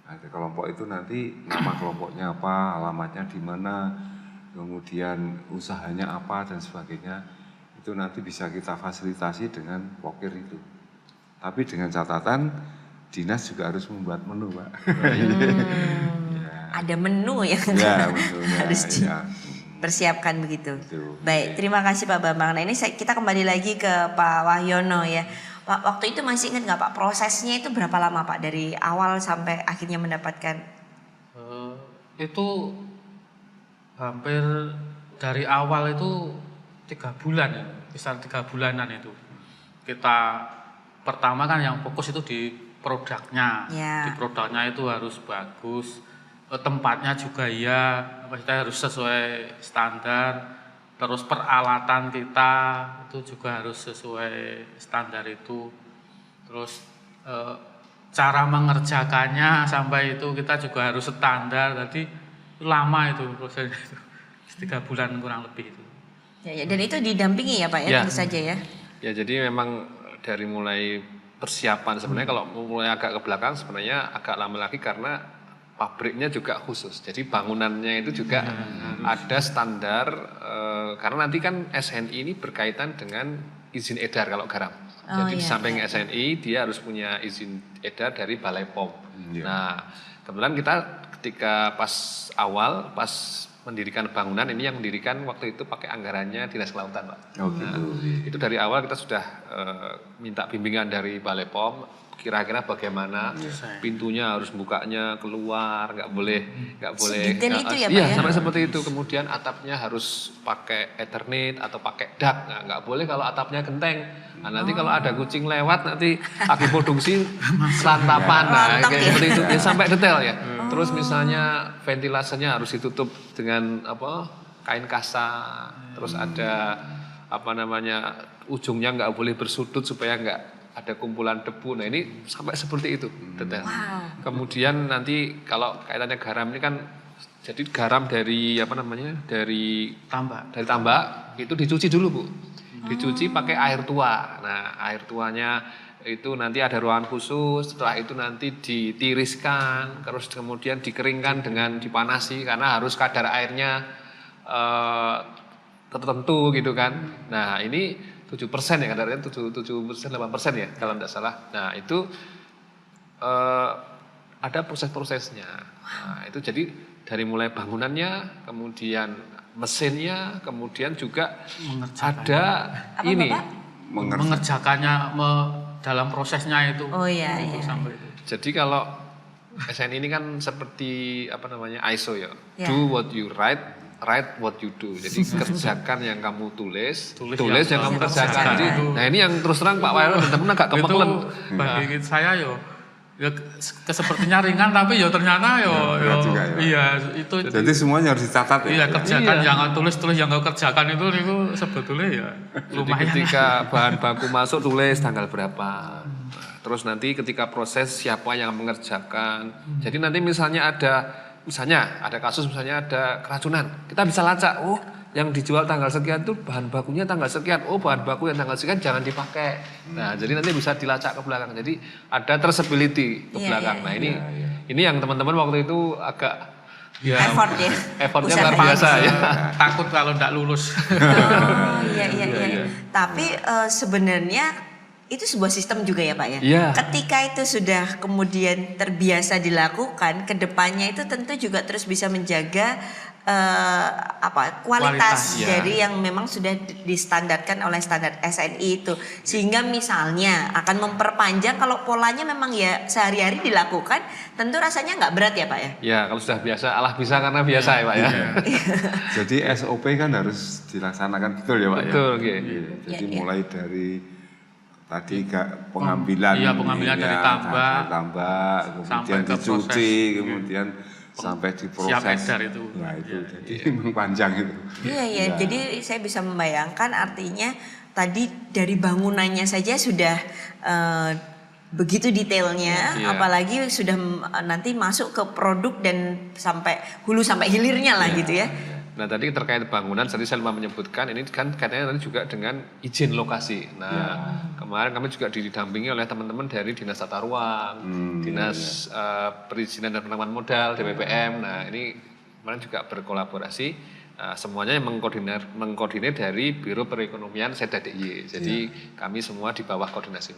Speaker 4: Nah, di kelompok itu nanti nama kelompoknya apa, alamatnya di mana, kemudian usahanya apa dan sebagainya, itu nanti bisa kita fasilitasi dengan poker itu. Tapi dengan catatan dinas juga harus membuat menu Pak.
Speaker 2: Ada menu yang
Speaker 4: menunya,
Speaker 2: harus dipersiapkan begitu.
Speaker 4: Betul.
Speaker 2: Baik, terima kasih Pak Bambang. Nah ini kita kembali lagi ke Pak Wahyono ya. Pak, waktu itu masih ingat nggak Pak prosesnya itu berapa lama Pak dari awal sampai akhirnya mendapatkan?
Speaker 3: Itu hampir dari awal itu 3 bulan ya, kisar 3 bulanan itu. Kita pertama kan yang fokus itu di produknya,
Speaker 2: Ya.
Speaker 3: di produknya itu harus bagus, tempatnya juga ya, kita harus sesuai standar, terus peralatan kita itu juga harus sesuai standar itu, terus cara mengerjakannya sampai itu kita juga harus standar, jadi lama itu prosesnya itu 3 bulan kurang lebih itu.
Speaker 2: Ya, dan itu didampingi ya Pak ya,
Speaker 5: Ya.
Speaker 2: tentu saja ya.
Speaker 5: Ya jadi memang dari mulai persiapan sebenarnya kalau mulai agak ke belakang sebenarnya agak lama lagi karena pabriknya juga khusus. Jadi bangunannya itu juga ada standar karena nanti kan SNI ini berkaitan dengan izin edar kalau garam. Jadi di samping SNI dia harus punya izin edar dari Balai POM. Nah, kebetulan kita ketika pas awal pas mendirikan bangunan ini yang mendirikan waktu itu pakai anggarannya Dinas Kelautan, Pak.
Speaker 4: Oh gitu.
Speaker 5: Nah, itu dari awal kita sudah minta bimbingan dari Balai POM, kira-kira bagaimana pintunya harus bukanya keluar, nggak boleh
Speaker 2: Sedetail itu ya Pak
Speaker 5: iya,
Speaker 2: ya?
Speaker 5: sampai seperti itu. Kemudian atapnya harus pakai Ethernet atau pakai dak, nah, nggak boleh kalau atapnya genteng. Nah, nanti kalau ada kucing lewat nanti lagi produksi santapan, nah,
Speaker 2: Rontok
Speaker 5: kayak
Speaker 2: ya?
Speaker 5: seperti itu, ya, sampai detail ya. Terus misalnya ventilasinya harus ditutup dengan apa kain kasa, terus ada apa namanya ujungnya nggak boleh bersudut supaya nggak ada kumpulan debu. Nah ini sampai seperti itu detail. Kemudian nanti kalau kaitannya garam ini kan jadi garam dari apa namanya dari tambak itu dicuci dulu Bu, dicuci pakai air tua. Nah air tuanya itu nanti ada ruangan khusus, setelah itu nanti ditiriskan, terus kemudian dikeringkan dengan dipanasi karena harus kadar airnya tertentu gitu kan. Nah ini 7% ya kadarnya, 7%, 8% ya kalau tidak salah. Nah itu ada proses-prosesnya. Nah itu jadi dari mulai bangunannya, kemudian mesinnya, kemudian juga ada ini.
Speaker 3: Mengerjakannya dalam prosesnya itu.
Speaker 2: Oh iya,
Speaker 3: itu
Speaker 2: iya.
Speaker 3: sampai itu.
Speaker 5: Jadi kalau SN ini kan seperti apa namanya ISO ya.
Speaker 2: Ya.
Speaker 5: Do what you write what you do. Jadi kerjakan yang kamu tulis yang kamu kerjakan. Jadi, nah ini yang terus terang Pak Wahyono teman-teman agak kemekelen.
Speaker 3: Bagi saya ya sepertinya ringan tapi ya ternyata
Speaker 4: berat juga ya.
Speaker 3: Iya itu.
Speaker 4: Jadi semuanya harus dicatat ya.
Speaker 3: Iya kerjakan jangan tulis yang kau kerjakan itu sebetulnya ya
Speaker 5: Jadi
Speaker 3: lumayan.
Speaker 5: ketika bahan baku masuk tulis tanggal berapa. Nah, terus nanti ketika proses siapa yang mengerjakan. Jadi nanti misalnya ada kasus misalnya ada keracunan, kita bisa lacak. Oh, yang dijual tanggal sekian itu bahan bakunya tanggal sekian. Oh, bahan baku yang tanggal sekian jangan dipakai. Nah, jadi nanti bisa dilacak ke belakang. Jadi ada traceability ke belakang. Nah, ini yang teman-teman waktu itu agak
Speaker 2: Effort ya.
Speaker 5: effortnya
Speaker 2: Usaha
Speaker 5: luar biasa ya.
Speaker 3: Takut kalau tidak lulus.
Speaker 2: Oh iya. Tapi sebenarnya itu sebuah sistem juga ya Pak ya.
Speaker 5: Iya.
Speaker 2: Ketika itu sudah kemudian terbiasa dilakukan, kedepannya itu tentu juga terus bisa menjaga kualitas
Speaker 5: Kualitas,
Speaker 2: dari yang memang sudah distandarkan oleh standar SNI itu, sehingga misalnya akan memperpanjang kalau polanya memang ya sehari-hari dilakukan, tentu rasanya nggak berat ya Pak ya.
Speaker 5: Ya, kalau sudah biasa, Allah bisa karena biasa ya Pak ya.
Speaker 4: Jadi SOP kan harus dilaksanakan betul ya Pak
Speaker 5: Betul,
Speaker 4: ya.
Speaker 5: oke.
Speaker 4: Jadi mulai dari tadi pengambilan,
Speaker 3: pengambilan dari tambak,
Speaker 4: kemudian
Speaker 3: ke
Speaker 4: dicuci,
Speaker 3: proses.
Speaker 4: kemudian sampai diproses.
Speaker 3: Siap edar itu.
Speaker 4: Nah itu, jadi memang panjang itu.
Speaker 2: Iya. Jadi saya bisa membayangkan artinya tadi dari bangunannya saja sudah begitu detailnya, apalagi sudah nanti masuk ke produk dan sampai hulu sampai hilirnya lah gitu ya.
Speaker 5: Nah tadi terkait bangunan, tadi saya lupa menyebutkan ini kan katanya nanti juga dengan izin lokasi. Nah kemarin kami juga didampingi oleh teman-teman dari Dinas Tata Ruang, Dinas Perizinan dan Penanaman Modal (DPPM). Nah ini kemarin juga berkolaborasi. semuanya yang mengkoordinir dari Biro Perekonomian Seda DIY. Jadi kami semua di bawah koordinasi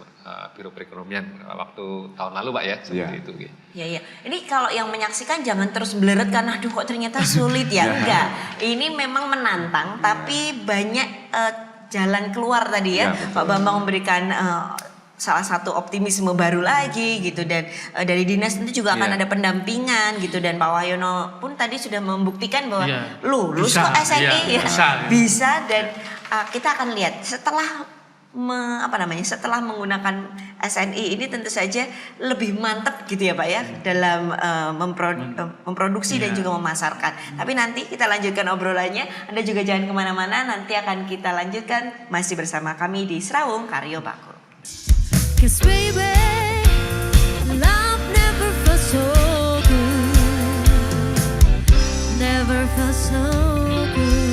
Speaker 5: Biro Perekonomian waktu tahun lalu Pak ya, seperti itu.
Speaker 2: Iya. Ini kalau yang menyaksikan jangan terus bleret kan, aduh kok ternyata sulit ya. Enggak, ini memang menantang tapi banyak jalan keluar tadi ya. Pak Bambang memberikan salah satu optimisme baru lagi gitu, dan dari dinas tentu juga akan ada pendampingan gitu, dan Pak Wahyono pun tadi sudah membuktikan bahwa lulus kok SNI bisa, dan kita akan lihat setelah setelah menggunakan SNI ini tentu saja lebih mantap gitu ya Pak ya dalam memproduksi dan juga memasarkan. Tapi nanti kita lanjutkan obrolannya, Anda juga jangan kemana-mana, nanti akan kita lanjutkan masih bersama kami di Serawung Karyo Bako.
Speaker 1: 'Cause baby, love never felt so good, never felt so good.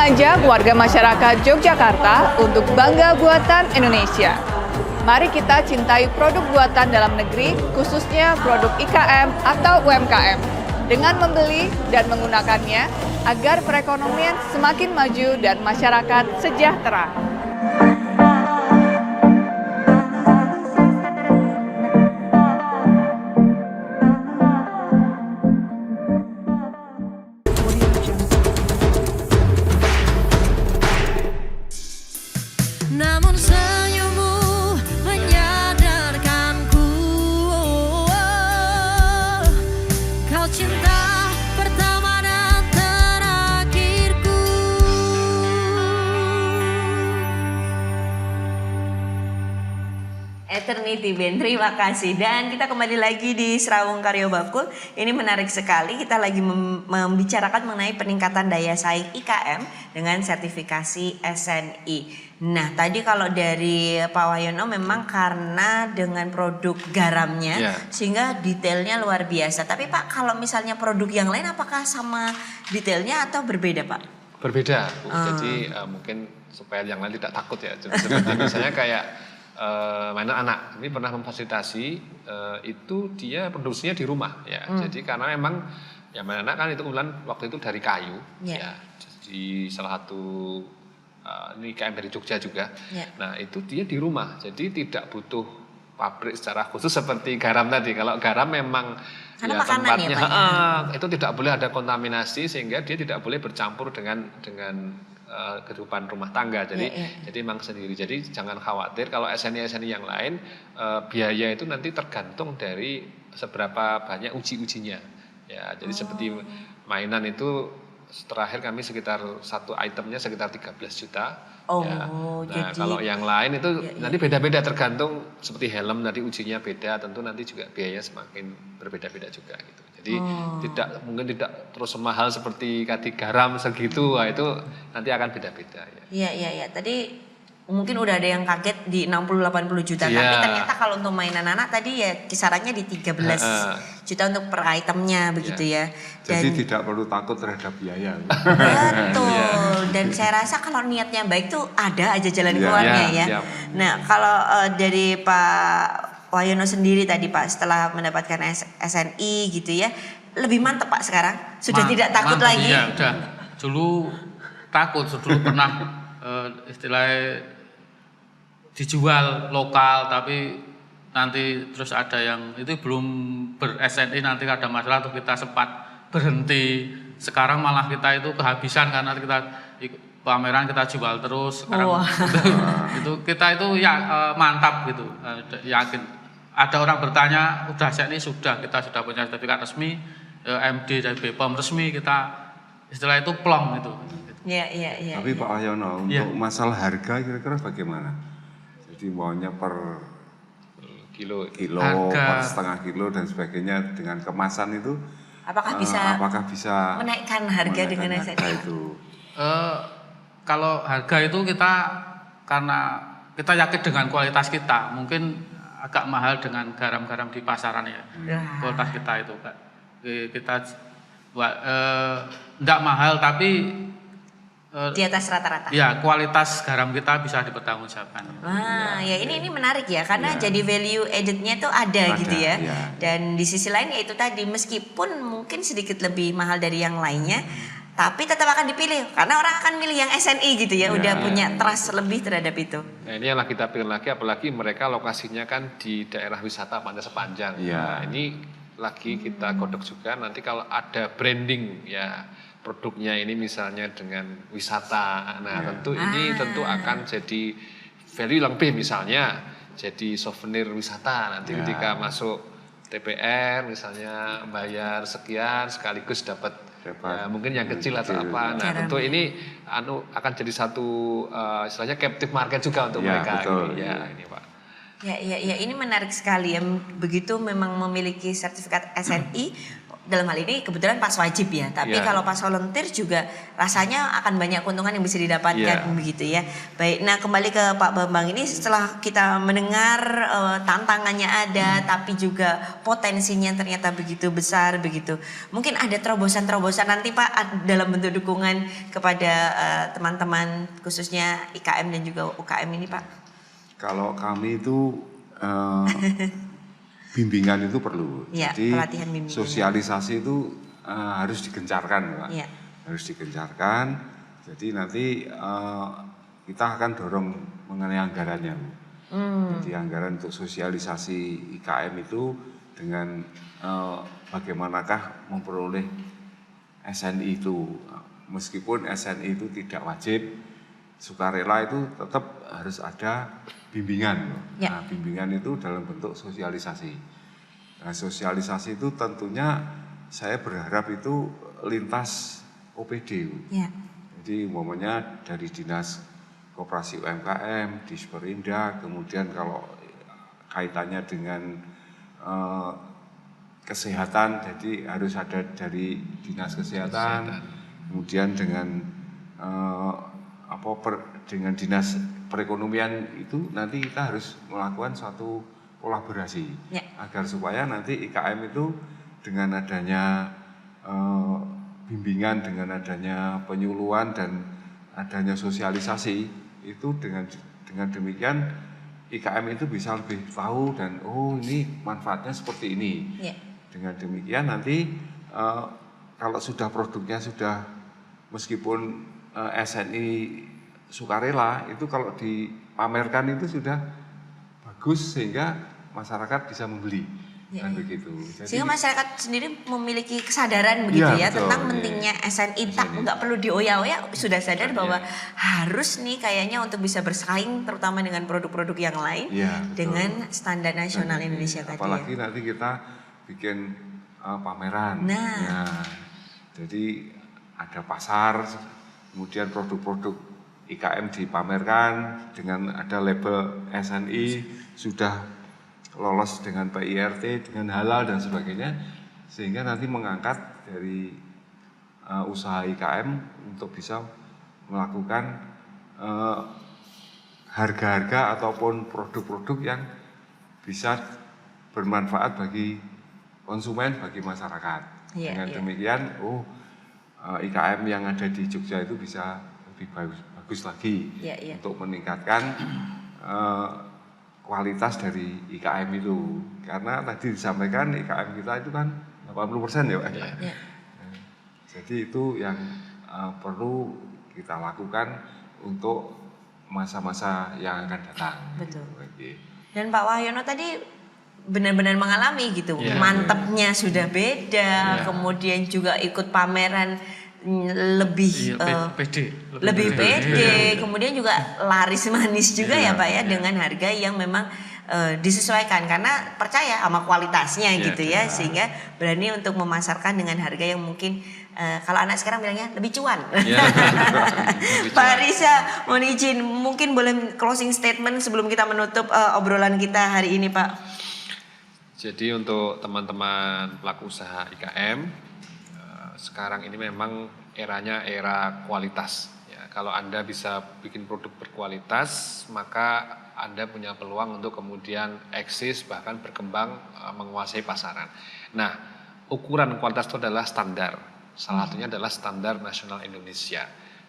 Speaker 6: mengajak warga masyarakat Yogyakarta untuk bangga buatan Indonesia. Mari kita cintai produk buatan dalam negeri, khususnya produk IKM atau UMKM, dengan membeli dan menggunakannya agar perekonomian semakin maju dan masyarakat sejahtera.
Speaker 1: Namun senyummu menyadarkanku, kau cinta pertama dan terakhirku.
Speaker 2: Eternity Band, terima kasih. Dan kita kembali lagi di Serawung Karyo Bakul. Ini menarik sekali, kita lagi membicarakan mengenai peningkatan daya saing IKM dengan sertifikasi SNI. Nah, tadi kalau dari Pak Wahyono memang karena dengan produk garamnya sehingga detailnya luar biasa. Tapi Pak, kalau misalnya produk yang lain apakah sama detailnya atau berbeda Pak?
Speaker 5: Berbeda, Bu. Jadi mungkin supaya yang lain tidak takut ya. Seperti misalnya kayak mainan anak, ini pernah memfasilitasi itu dia produksinya di rumah ya. Jadi karena memang ya mainan anak kan itu kebetulan waktu itu dari kayu ya. Jadi salah satu ini IKM dari Jogja juga. Nah itu dia di rumah, jadi tidak butuh pabrik secara khusus seperti garam tadi. Kalau garam memang
Speaker 2: karena
Speaker 5: ya tempatnya
Speaker 2: ya,
Speaker 5: itu tidak boleh ada kontaminasi sehingga dia tidak boleh bercampur dengan kehidupan rumah tangga. Jadi jadi memang sendiri. Jadi jangan khawatir kalau SNI yang lain biaya itu nanti tergantung dari seberapa banyak uji-ujinya. Ya, jadi seperti mainan itu terakhir kami sekitar satu itemnya sekitar 13 juta. Ya. Nah,
Speaker 2: jadi
Speaker 5: kalau yang lain itu nanti beda-beda tergantung seperti helm tadi ujinya beda, tentu nanti juga biayanya semakin berbeda-beda juga gitu. Jadi mungkin tidak terus semahal seperti tadi garam segitu, itu nanti akan beda-beda ya.
Speaker 2: Iya. Tadi mungkin udah ada yang kaget di 60-80 juta, tapi ternyata kalau untuk mainan anak tadi ya kisarannya di 13 juta untuk per itemnya begitu ya. Dan,
Speaker 4: jadi tidak perlu takut terhadap biaya.
Speaker 2: Betul. Dan saya rasa kalau niatnya baik tuh ada aja jalan keluarnya ya. Nah kalau dari Pak Wahyono sendiri tadi Pak, setelah mendapatkan SNI gitu ya, lebih mantep Pak sekarang? Sudah tidak takut lagi?
Speaker 3: Iya, udah. Dulu takut, dulu pernah istilahnya dijual lokal, tapi nanti terus ada yang itu belum ber-SNI, nanti ada masalah tuh kita sempat berhenti. Sekarang malah kita itu kehabisan karena kita pameran kita jual terus. Sekarang itu kita itu ya mantap gitu, yakin. Ada orang bertanya, udah SNI sudah, kita sudah punya sertifikat resmi, MD dari BPOM resmi, kita istilah itu plong itu.
Speaker 2: Iya.
Speaker 4: Tapi Pak Wahyono, untuk masalah harga kira-kira bagaimana? Jadi maunya per kilo, per setengah kilo dan sebagainya dengan kemasan itu apakah bisa
Speaker 2: menaikkan harga dengan SNI
Speaker 4: itu?
Speaker 3: Kalau harga itu kita karena kita yakin dengan kualitas kita, mungkin agak mahal dengan garam-garam di pasaran ya. Kualitas kita itu kita enggak mahal tapi
Speaker 2: di atas rata-rata.
Speaker 3: Ya, kualitas garam kita bisa dipertanggungjawabkan.
Speaker 2: Ya ini menarik ya, karena jadi value added-nya tuh ada gitu ya. Dan di sisi lain ya itu tadi, meskipun mungkin sedikit lebih mahal dari yang lainnya, tapi tetap akan dipilih karena orang akan milih yang SNI gitu ya, udah punya trust lebih terhadap itu.
Speaker 5: Nah, ini yang kita pilih lagi, apalagi mereka lokasinya kan di daerah wisata Pantai Sepanjang. Nah, ini lagi kita godok juga nanti kalau ada branding ya produknya ini misalnya dengan wisata. Nah, tentu akan jadi value lebih, misalnya jadi souvenir wisata nanti ketika masuk TPR misalnya bayar sekian sekaligus dapat mungkin yang kecil atau apa. Nah, tentu ini akan jadi satu istilahnya captive market juga untuk mereka.
Speaker 4: Betul.
Speaker 5: Ini Pak.
Speaker 2: Ya, ini menarik sekali ya. Begitu memang memiliki sertifikat SNI, dalam hal ini kebetulan pas wajib ya. Tapi kalau pas volunteer juga rasanya akan banyak keuntungan yang bisa didapatkan begitu ya. Baik, nah kembali ke Pak Bambang ini, setelah kita mendengar tantangannya ada, tapi juga potensinya ternyata begitu besar begitu. Mungkin ada terobosan-terobosan nanti Pak dalam bentuk dukungan kepada teman-teman khususnya IKM dan juga UKM ini Pak.
Speaker 4: Kalau kami itu bimbingan itu perlu, jadi sosialisasi itu harus digencarkan, Pak. Harus digencarkan. Jadi nanti kita akan dorong mengenai anggarannya, Bu. Jadi anggaran untuk sosialisasi IKM itu dengan bagaimanakah memperoleh SNI itu, meskipun SNI itu tidak wajib, sukarela itu tetap harus ada bimbingan. Nah, bimbingan itu dalam bentuk sosialisasi. Nah, sosialisasi itu tentunya saya berharap itu lintas OPD. Jadi umpamanya dari Dinas Koperasi UMKM, Disperindak, kemudian kalau kaitannya dengan kesehatan, jadi harus ada dari dinas kesehatan. Kemudian dengan dengan dinas perekonomian itu nanti kita harus melakukan suatu kolaborasi agar supaya nanti IKM itu dengan adanya bimbingan, dengan adanya penyuluhan dan adanya sosialisasi itu dengan demikian IKM itu bisa lebih tahu dan ini manfaatnya seperti ini. Dengan demikian nanti kalau sudah produknya sudah meskipun SNI sukarela itu kalau dipamerkan itu sudah bagus sehingga masyarakat bisa membeli. Kan begitu. Jadi,
Speaker 2: sehingga masyarakat sendiri memiliki kesadaran begitu
Speaker 4: betul,
Speaker 2: tentang pentingnya SNI, nggak perlu dioyak-oyak, sudah sadar bahwa harus nih kayaknya untuk bisa bersaing terutama dengan produk-produk yang lain dengan standar nasional Indonesia tadi.
Speaker 4: Apalagi nanti kita bikin pameran. Jadi ada pasar, kemudian produk-produk IKM dipamerkan dengan ada label SNI sudah lolos dengan PIRT, dengan halal dan sebagainya, sehingga nanti mengangkat dari usaha IKM untuk bisa melakukan harga-harga ataupun produk-produk yang bisa bermanfaat bagi konsumen, bagi masyarakat. Dengan demikian, IKM yang ada di Jogja itu bisa lebih bagus lagi untuk meningkatkan kualitas dari IKM itu. Karena tadi disampaikan IKM kita itu kan 80% ya Pak. Jadi itu yang perlu kita lakukan untuk masa-masa yang akan datang.
Speaker 2: Betul. Dan Pak Wahyono tadi benar-benar mengalami gitu, mantapnya sudah beda, kemudian juga ikut pameran lebih pede, kemudian juga laris manis juga ya Pak ya, dengan harga yang memang disesuaikan karena percaya sama kualitasnya gitu ya, sehingga berani untuk memasarkan dengan harga yang mungkin kalau anak sekarang bilangnya lebih cuan. Pak Riza, mohon izin mungkin boleh closing statement sebelum kita menutup obrolan kita hari ini Pak.
Speaker 5: Jadi untuk teman-teman pelaku usaha IKM, sekarang ini memang eranya era kualitas. Ya, kalau Anda bisa bikin produk berkualitas, maka Anda punya peluang untuk kemudian eksis bahkan berkembang menguasai pasaran. Nah, ukuran kualitas itu adalah standar. Salah satunya adalah standar nasional Indonesia.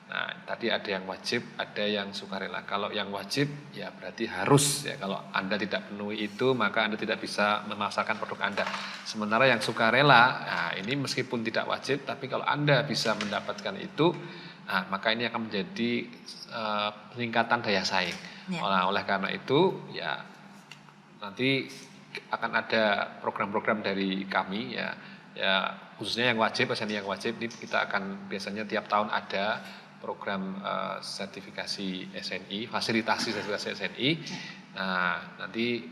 Speaker 5: Nah, tadi ada yang wajib, ada yang sukarela. Kalau yang wajib, ya berarti harus. Ya, kalau Anda tidak penuhi itu, maka Anda tidak bisa memasarkan produk Anda. Sementara yang sukarela, nah ini meskipun tidak wajib, tapi kalau Anda bisa mendapatkan itu, nah, maka ini akan menjadi peningkatan daya saing. Oleh karena itu, ya nanti akan ada program-program dari kami, ya khususnya yang wajib, SNI yang wajib, ini kita akan biasanya tiap tahun ada program sertifikasi SNI, fasilitasi sertifikasi SNI. Nah, nanti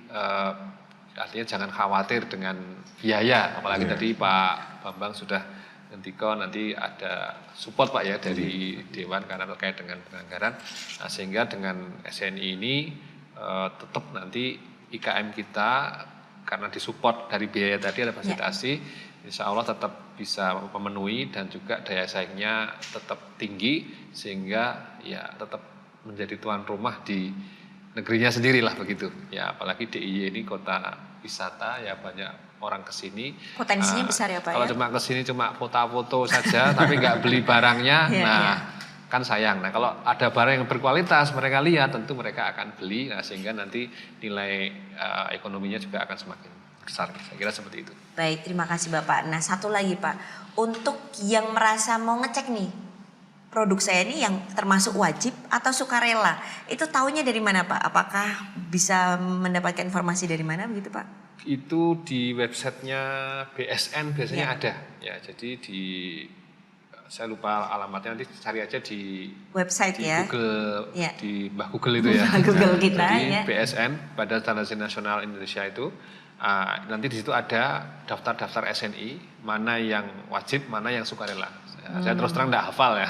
Speaker 5: artinya jangan khawatir dengan biaya, apalagi tadi Pak Bambang sudah ngendika nanti ada support Pak ya dari Dewan karena terkait dengan penganggaran. Nah, sehingga dengan SNI ini tetap nanti IKM kita karena disupport dari biaya tadi ada fasilitasi, insya Allah tetap bisa memenuhi dan juga daya saingnya tetap tinggi sehingga ya tetap menjadi tuan rumah di negerinya sendiri lah begitu. Ya apalagi DIY ini kota wisata ya banyak orang kesini.
Speaker 2: Potensinya besar ya Pak
Speaker 5: kalau
Speaker 2: ya?
Speaker 5: cuma kesini cuma foto-foto saja tapi nggak beli barangnya, kan sayang. Nah kalau ada barang yang berkualitas mereka lihat tentu mereka akan beli, nah sehingga nanti nilai ekonominya juga akan semakin besar. Saya kira seperti itu.
Speaker 2: Baik, terima kasih Bapak. Nah satu lagi Pak, untuk yang merasa mau ngecek nih produk saya ini yang termasuk wajib atau sukarela, itu taunya dari mana Pak? Apakah bisa mendapatkan informasi dari mana begitu Pak?
Speaker 5: Itu di websitenya BSN biasanya ada. Ya, jadi saya lupa alamatnya, nanti cari aja di
Speaker 2: website
Speaker 5: di
Speaker 2: ya.
Speaker 5: Google, di Mbah Google itu ya.
Speaker 2: Google kita
Speaker 5: jadi
Speaker 2: ya.
Speaker 5: BSN, Badan Standarisasi Nasional Indonesia itu. Nanti di situ ada daftar-daftar SNI, mana yang wajib, mana yang sukarela. Saya terus terang tidak hafal ya.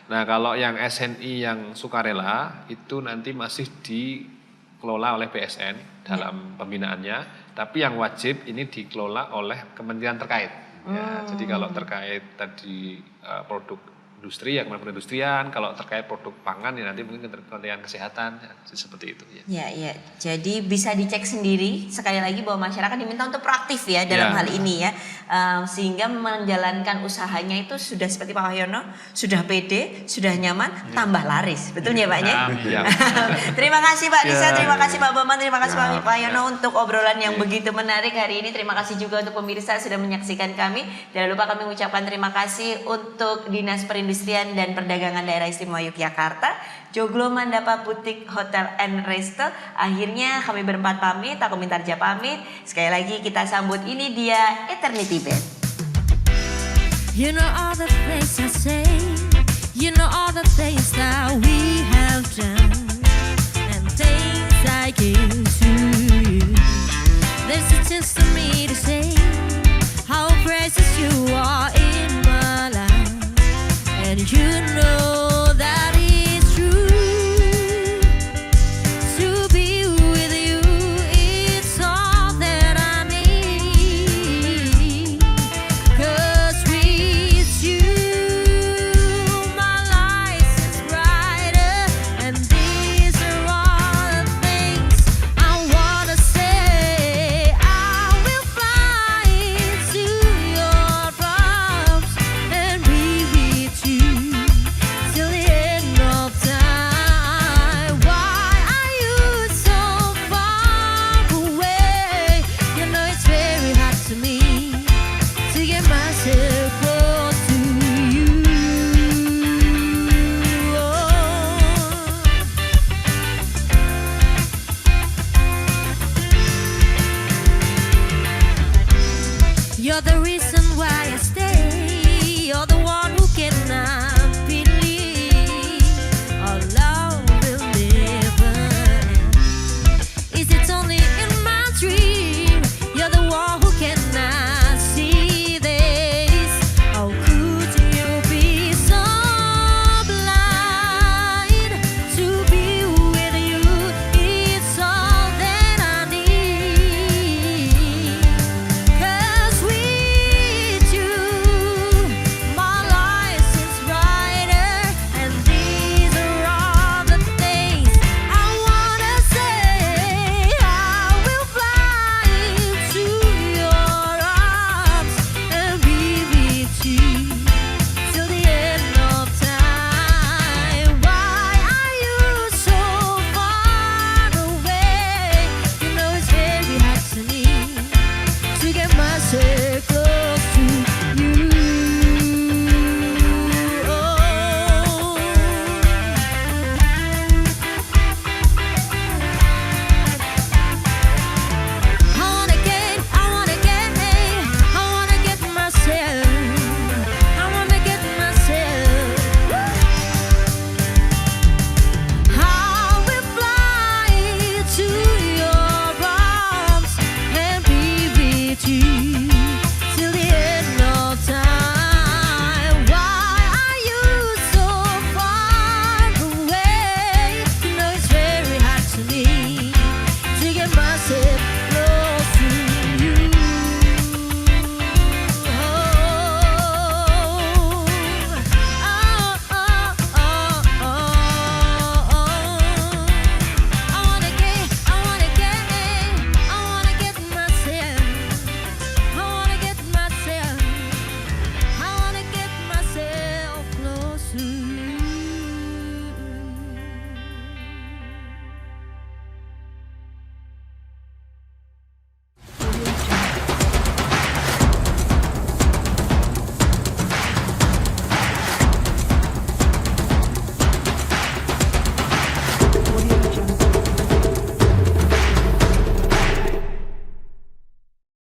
Speaker 5: Nah kalau yang SNI yang sukarela itu nanti masih di dikelola oleh BSN dalam pembinaannya, tapi yang wajib ini dikelola oleh kementerian terkait. Ya, jadi kalau terkait tadi produk industri ya kementerian perindustrian, kalau terkait produk pangan ya nanti mungkin kementerian kesehatan, ya, seperti itu. Ya.
Speaker 2: Ya. Jadi bisa dicek sendiri sekali lagi bahwa masyarakat diminta untuk proaktif ya dalam hal ini ya, sehingga menjalankan usahanya itu sudah seperti Pak Wahyono, sudah pede, sudah nyaman, tambah laris, betul ya Pak ya? Terima kasih Pak Nisa, terima kasih Pak Bambang, terima kasih Pak Wahyono untuk obrolan yang begitu menarik hari ini. Terima kasih juga untuk pemirsa sudah menyaksikan kami. Jangan lupa kami mengucapkan terima kasih untuk Dinas Perindustrian dan Perdagangan Daerah Istimewa Yogyakarta, Joglo Mandapa Butik Hotel and Resto. Akhirnya kami berempat pamit, aku Mintarja pamit. Sekali lagi kita sambut, ini dia Eternity Band.
Speaker 1: You know all the things I say, you know all the things that